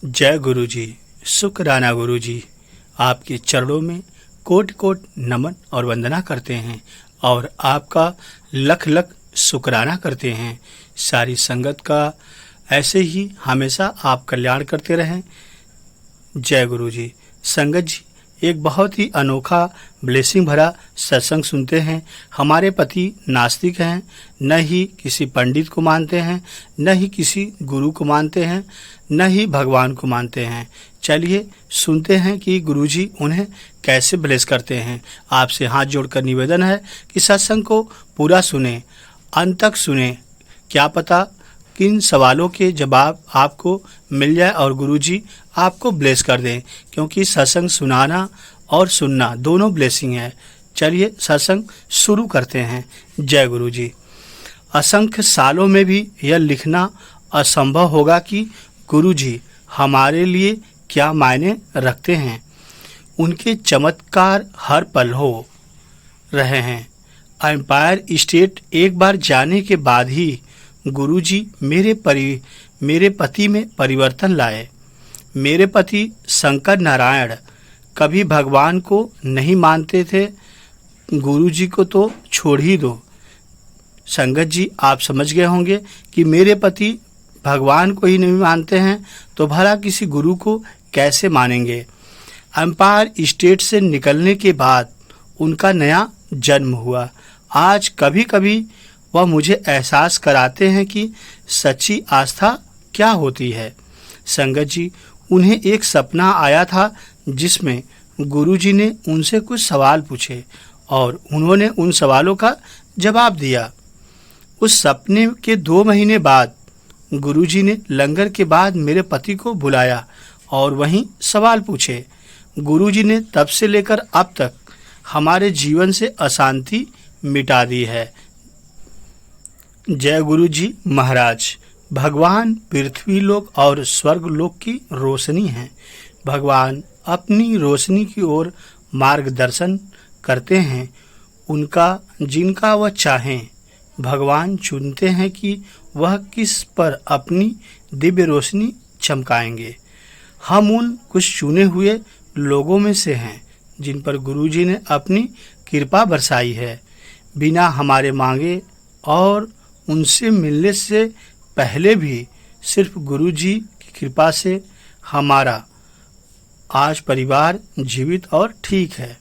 जय गुरु जी। शुक्राना गुरु जी, आपके चरणों में कोटि कोटि नमन और वंदना करते हैं और आपका लख लख शुक्राना करते हैं। सारी संगत का ऐसे ही हमेशा आप कल्याण करते रहें। जय गुरु जी। संगत जी, एक बहुत ही अनोखा ब्लेसिंग भरा सत्संग सुनते हैं। हमारे पति नास्तिक हैं, न ही किसी पंडित को मानते हैं, न ही किसी गुरु को मानते हैं, न ही भगवान को मानते हैं। चलिए सुनते हैं कि गुरुजी उन्हें कैसे ब्लेस करते हैं। आपसे हाथ जोड़कर निवेदन है कि सत्संग को पूरा सुने, अंत तक सुने। क्या पता किन सवालों के जवाब आपको मिल जाए और गुरुजी आपको ब्लेस कर दें, क्योंकि सत्संग सुनाना और सुनना दोनों ब्लेसिंग है। चलिए सत्संग शुरू करते हैं। जय गुरु जी। असंख्य सालों में भी यह लिखना असंभव होगा कि गुरुजी हमारे लिए क्या मायने रखते हैं। उनके चमत्कार हर पल हो रहे हैं। एम्पायर स्टेट एक बार जाने के बाद ही गुरुजी मेरे पति में परिवर्तन लाए। मेरे पति शंकर नारायण कभी भगवान को नहीं मानते थे, गुरुजी को तो छोड़ ही दो। संगत जी, आप समझ गए होंगे कि मेरे पति भगवान को ही नहीं मानते हैं तो भला किसी गुरु को कैसे मानेंगे। एम्पायर स्टेट से निकलने के बाद उनका नया जन्म हुआ। आज कभी कभी वह मुझे एहसास कराते हैं कि सच्ची आस्था क्या होती है। संगत जी, उन्हें एक सपना आया था जिसमें गुरुजी ने उनसे कुछ सवाल पूछे और उन्होंने उन सवालों का जवाब दिया। उस सपने के 2 महीने बाद गुरुजी ने लंगर के बाद मेरे पति को बुलाया और वहीं सवाल पूछे। गुरुजी ने तब से लेकर अब तक हमारे जीवन से अशांति मिटा दी है। जय गुरु जी महाराज। भगवान पृथ्वी लोक और स्वर्ग लोक की रोशनी है। भगवान अपनी रोशनी की ओर मार्गदर्शन करते हैं उनका जिनका वह चाहें। भगवान चुनते हैं कि वह किस पर अपनी दिव्य रोशनी चमकाएंगे। हम उन कुछ चुने हुए लोगों में से हैं जिन पर गुरुजी ने अपनी कृपा बरसाई है, बिना हमारे मांगे और उनसे मिलने से पहले भी। सिर्फ गुरुजी की कृपा से हमारा आज परिवार जीवित और ठीक है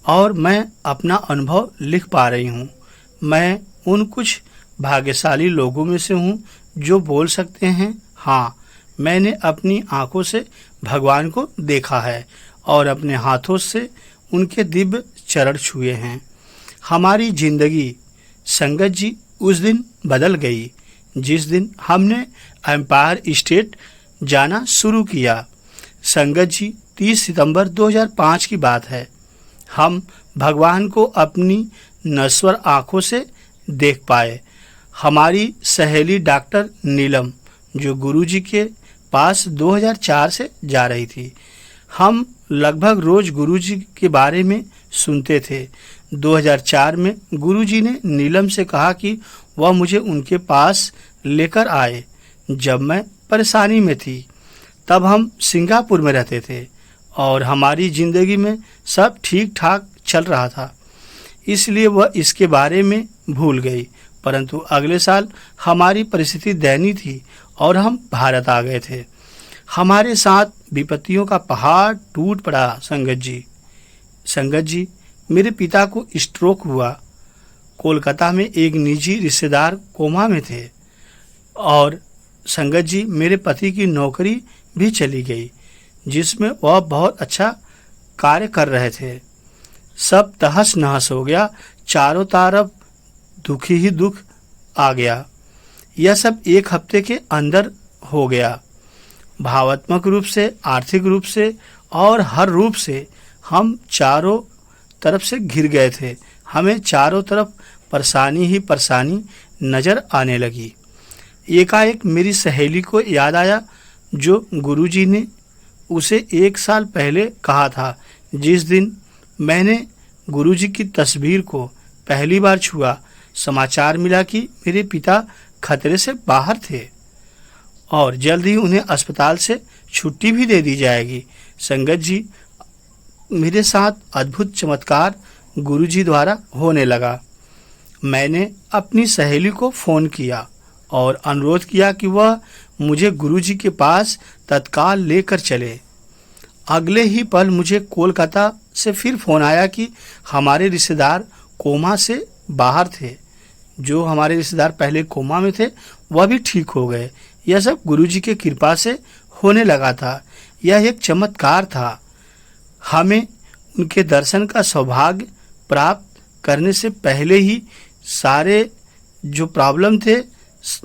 और मैं अपना अनुभव लिख पा रही हूँ। मैं उन कुछ भाग्यशाली लोगों में से हूँ जो बोल सकते हैं, हाँ, मैंने अपनी आंखों से भगवान को देखा है और अपने हाथों से उनके दिव्य चरण छुए हैं। हमारी जिंदगी संगत जी उस दिन बदल गई जिस दिन हमने एम्पायर स्टेट जाना शुरू किया। संगत जी, 30 सितंबर 2005 की बात है। हम भगवान को अपनी नश्वर आंखों से देख पाए। हमारी सहेली डॉक्टर नीलम जो गुरुजी के पास 2004 से जा रही थी। हम लगभग रोज गुरुजी के बारे में सुनते थे। 2004 में गुरुजी ने नीलम से कहा कि वह मुझे उनके पास लेकर आए जब मैं परेशानी में थी। तब हम सिंगापुर में रहते थे और हमारी ज़िंदगी में सब ठीक ठाक चल रहा था, इसलिए वह इसके बारे में भूल गई। परंतु अगले साल हमारी परिस्थिति दयनीय थी और हम भारत आ गए थे। हमारे साथ विपत्तियों का पहाड़ टूट पड़ा। संगत जी, मेरे पिता को स्ट्रोक हुआ। कोलकाता में एक निजी रिश्तेदार कोमा में थे और संगत जी, मेरे पति की नौकरी भी चली गई जिसमें वह बहुत अच्छा कार्य कर रहे थे। सब तहस नहस हो गया। चारों तरफ दुख ही दुख आ गया। यह सब 1 हफ्ते के अंदर हो गया। भावात्मक रूप से, आर्थिक रूप से और हर रूप से हम चारों तरफ से घिर गए थे। हमें चारों तरफ परेशानी ही परेशानी नजर आने लगी। एकाएक मेरी सहेली को याद आया जो गुरुजी ने उसे 1 साल पहले कहा था। जिस दिन मैंने गुरुजी की तस्वीर को पहली बार छुआ, समाचार मिला कि मेरे पिता खतरे से बाहर थे और जल्द ही उन्हें अस्पताल से छुट्टी भी दे दी जाएगी। संगत जी, मेरे साथ अद्भुत चमत्कार गुरुजी द्वारा होने लगा। मैंने अपनी सहेली को फ़ोन किया और अनुरोध किया कि वह मुझे गुरुजी के पास तत्काल लेकर चले। अगले ही पल मुझे कोलकाता से फिर फ़ोन आया कि हमारे रिश्तेदार कोमा से बाहर थे। जो हमारे रिश्तेदार पहले कोमा में थे वह भी ठीक हो गए। यह सब गुरुजी की कृपा से होने लगा था। यह एक चमत्कार था। हमें उनके दर्शन का सौभाग्य प्राप्त करने से पहले ही सारे जो प्रॉब्लम थे,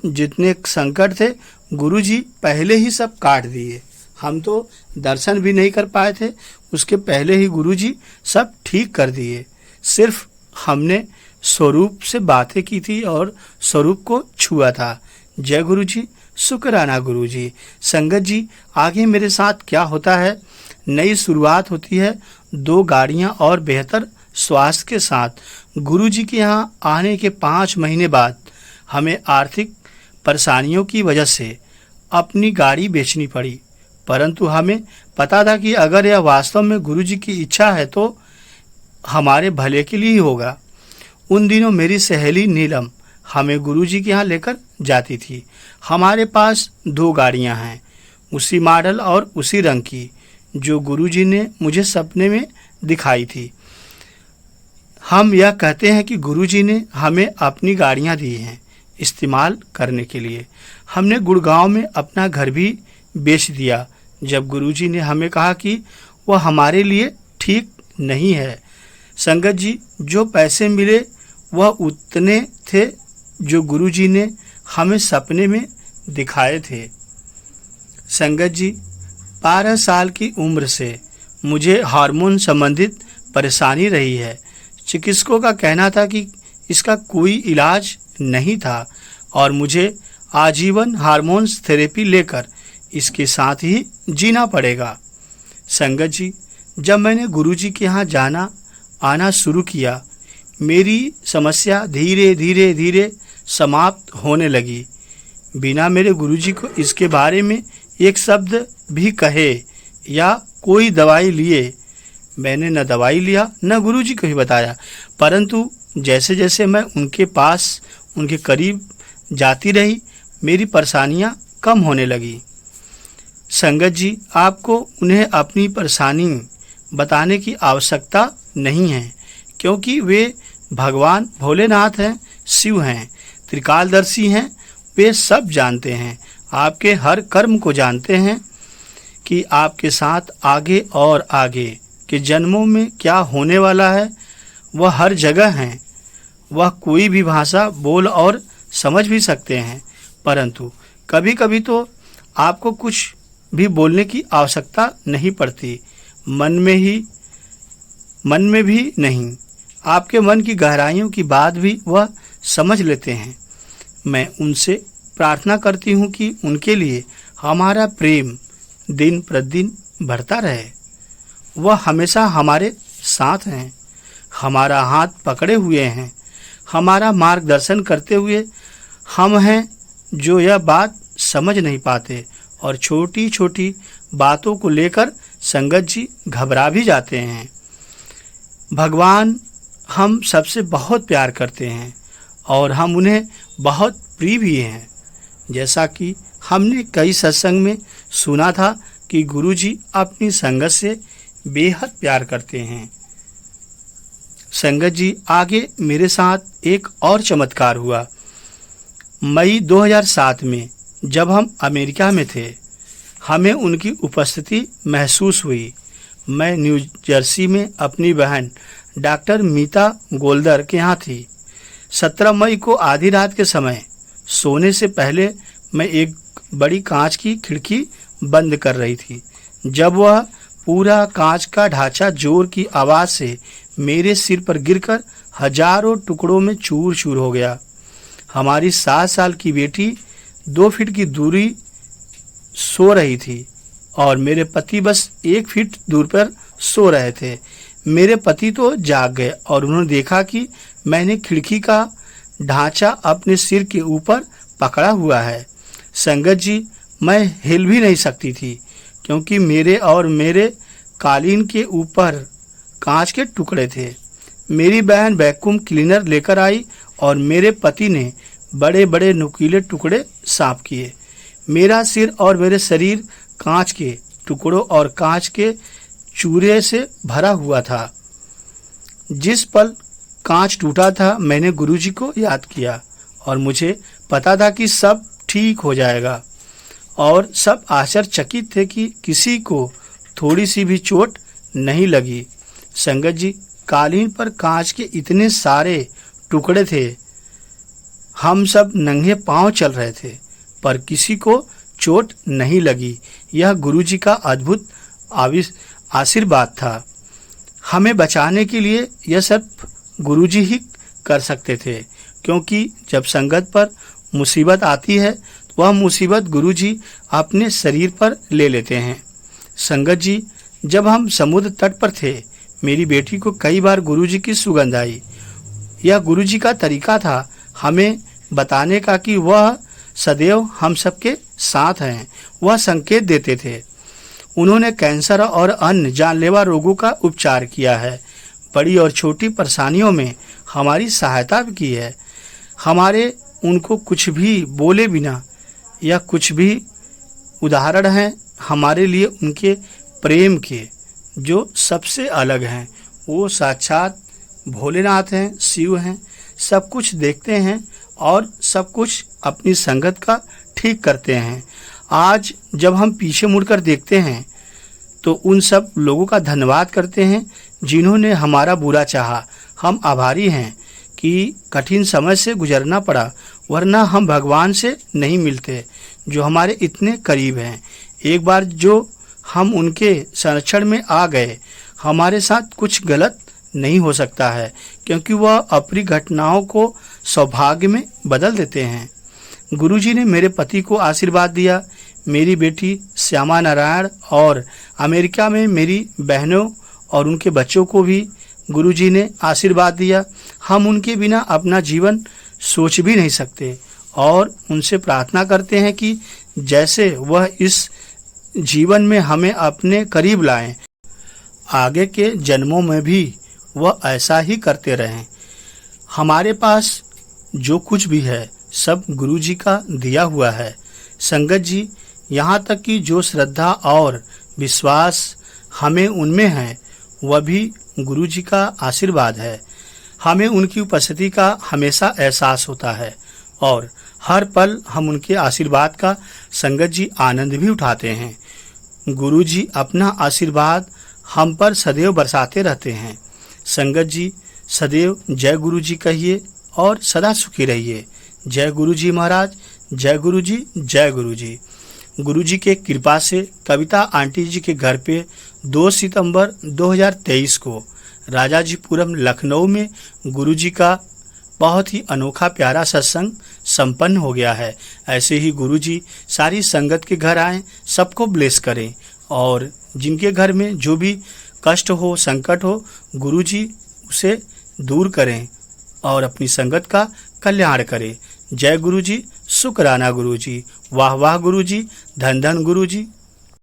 जितने संकट थे, गुरुजी पहले ही सब काट दिए। हम तो दर्शन भी नहीं कर पाए थे, उसके पहले ही गुरुजी सब ठीक कर दिए। सिर्फ हमने स्वरूप से बातें की थी और स्वरूप को छुआ था। जय गुरुजी, शुक्राना गुरुजी। संगत जी, आगे मेरे साथ क्या होता है? नई शुरुआत होती है 2 गाड़ियां और बेहतर स्वास्थ्य के साथ। गुरुजी के यहाँ आने के 5 महीने बाद हमें आर्थिक परेशानियों की वजह से अपनी गाड़ी बेचनी पड़ी, परंतु हमें पता था कि अगर यह वास्तव में गुरुजी की इच्छा है तो हमारे भले के लिए ही होगा। उन दिनों मेरी सहेली नीलम हमें गुरुजी के यहाँ लेकर जाती थी। हमारे पास 2 गाड़ियाँ हैं, उसी मॉडल और उसी रंग की, जो गुरुजी ने मुझे सपने में दिखाई थी। हम यह कहते हैं कि गुरुजी ने हमें अपनी गाड़ियाँ दी हैं इस्तेमाल करने के लिए। हमने गुड़गांव में अपना घर भी बेच दिया जब गुरुजी ने हमें कहा कि वह हमारे लिए ठीक नहीं है। संगत जी, जो पैसे मिले वह उतने थे जो गुरुजी ने हमें सपने में दिखाए थे। संगत जी, 12 साल की उम्र से मुझे हार्मोन संबंधित परेशानी रही है। चिकित्सकों का कहना था कि इसका कोई इलाज नहीं था और मुझे आजीवन हार्मोन्स थेरेपी लेकर इसके साथ ही जीना पड़ेगा। संगत जी, जब मैंने गुरुजी के यहाँ जाना आना शुरू किया, मेरी समस्या धीरे धीरे धीरे समाप्त होने लगी। बिना मेरे गुरुजी को इसके बारे में एक शब्द भी कहे या कोई दवाई लिए, मैंने न दवाई लिया न गुरुजी को ही बताया, परंतु जैसे जैसे मैं उनके पास उनके करीब जाती रही, मेरी परेशानियां कम होने लगी। संगत जी, आपको उन्हें अपनी परेशानी बताने की आवश्यकता नहीं है, क्योंकि वे भगवान भोलेनाथ हैं, शिव हैं, त्रिकालदर्शी हैं। वे सब जानते हैं, आपके हर कर्म को जानते हैं कि आपके साथ आगे और आगे के जन्मों में क्या होने वाला है। वह हर जगह हैं, वह कोई भी भाषा बोल और समझ भी सकते हैं, परंतु कभी कभी तो आपको कुछ भी बोलने की आवश्यकता नहीं पड़ती, मन में भी नहीं। आपके मन की गहराइयों की बात भी वह समझ लेते हैं। मैं उनसे प्रार्थना करती हूँ कि उनके लिए हमारा प्रेम दिन प्रतिदिन बढ़ता रहे। वह हमेशा हमारे साथ हैं, हमारा हाथ पकड़े हुए हैं, हमारा मार्गदर्शन करते हुए। हम हैं जो यह बात समझ नहीं पाते और छोटी छोटी बातों को लेकर संगत जी घबरा भी जाते हैं। भगवान हम सबसे बहुत प्यार करते हैं और हम उन्हें बहुत प्रिय भी हैं। जैसा कि हमने कई सत्संग में सुना था कि गुरुजी अपनी संगत से बेहद प्यार करते हैं। संगत जी, आगे मेरे साथ एक और चमत्कार हुआ। मई 2007 में जब हम अमेरिका में थे, हमें उनकी उपस्थिति महसूस हुई। मैं न्यू जर्सी में अपनी बहन डॉक्टर मीता गोल्डर के यहाँ थी। 17 मई को आधी रात के समय सोने से पहले मैं एक बड़ी कांच की खिड़की बंद कर रही थी, जब वह पूरा कांच का ढांचा जोर की आवाज़ से मेरे सिर पर गिरकर हजारों टुकड़ों में चूर चूर हो गया। हमारी 7 साल की बेटी 2 फीट की दूरी सो रही थी और मेरे पति बस 1 फीट दूर पर सो रहे थे। मेरे पति तो जाग गए और उन्होंने देखा कि मैंने खिड़की का ढांचा अपने सिर के ऊपर पकड़ा हुआ है। संगत जी, मैं हिल भी नहीं सकती थी, क्योंकि मेरे कालीन के ऊपर कांच के टुकड़े थे। मेरी बहन वैक्यूम क्लीनर लेकर आई और मेरे पति ने बड़े बड़े नुकीले टुकड़े साफ किए। मेरा सिर और मेरे शरीर कांच के टुकड़ों और कांच के चूरे से भरा हुआ था। जिस पल कांच टूटा था, मैंने गुरुजी को याद किया और मुझे पता था कि सब ठीक हो जाएगा, और सब आश्चर्यचकित थे कि किसी को थोड़ी सी भी चोट नहीं लगी। संगत जी, कालीन पर कांच के इतने सारे टुकड़े थे, हम सब नंगे पांव चल रहे थे, पर किसी को चोट नहीं लगी। यह गुरुजी का अद्भुत आशीर्वाद था। हमें बचाने के लिए यह सब गुरुजी ही कर सकते थे, क्योंकि जब संगत पर मुसीबत आती है तो वह मुसीबत गुरुजी अपने शरीर पर ले लेते हैं। संगत जी, जब हम समुद्र तट पर थे, मेरी बेटी को कई बार गुरुजी की सुगंध आई। यह गुरुजी का तरीका था हमें बताने का कि वह सदैव हम सबके साथ हैं। वह संकेत देते थे। उन्होंने कैंसर और अन्य जानलेवा रोगों का उपचार किया है। बड़ी और छोटी परेशानियों में हमारी सहायता भी की है। हमारे उनको कुछ भी बोले बिना या कुछ भी उदाहरण हैं हमारे लिए उनके प्रेम के, जो सबसे अलग हैं। वो साक्षात भोलेनाथ हैं, शिव हैं, सब कुछ देखते हैं और सब कुछ अपनी संगत का ठीक करते हैं। आज जब हम पीछे मुड़कर देखते हैं तो उन सब लोगों का धन्यवाद करते हैं जिन्होंने हमारा बुरा चाहा। हम आभारी हैं कि कठिन समय से गुजरना पड़ा, वरना हम भगवान से नहीं मिलते जो हमारे इतने करीब हैं। एक बार जो हम उनके संरक्षण में आ गए, हमारे साथ कुछ गलत नहीं हो सकता है, क्योंकि वह अपनी घटनाओं को सौभाग्य में बदल देते हैं। गुरुजी ने मेरे पति को आशीर्वाद दिया, मेरी बेटी श्यामा नारायण और अमेरिका में मेरी बहनों और उनके बच्चों को भी गुरुजी ने आशीर्वाद दिया। हम उनके बिना अपना जीवन सोच भी नहीं सकते और उनसे प्रार्थना करते हैं कि जैसे वह इस जीवन में हमें अपने करीब लाएं, आगे के जन्मों में भी वह ऐसा ही करते रहें। हमारे पास जो कुछ भी है सब गुरुजी का दिया हुआ है। संगत जी, यहाँ तक कि जो श्रद्धा और विश्वास हमें उनमें है, वह भी गुरुजी का आशीर्वाद है। हमें उनकी उपस्थिति का हमेशा एहसास होता है और हर पल हम उनके आशीर्वाद का संगत जी आनंद भी उठाते हैं। गुरुजी अपना आशीर्वाद हम पर सदैव बरसाते रहते हैं। संगत जी, सदैव जय गुरुजी कहिए और सदा सुखी रहिए। जय गुरुजी महाराज, जय गुरुजी, जय गुरुजी। गुरुजी के कृपा से कविता आंटी जी के घर पे 2 सितंबर 2023 को राजाजीपुरम लखनऊ में गुरुजी का बहुत ही अनोखा प्यारा सत्संग संपन्न हो गया है। ऐसे ही गुरुजी सारी संगत के घर आएं, सबको ब्लेस करें और जिनके घर में जो भी कष्ट हो, संकट हो, गुरुजी उसे दूर करें और अपनी संगत का कल्याण करें। जय गुरुजी, शुक्राना गुरुजी, वाह वाह गुरुजी, धन धन गुरुजी।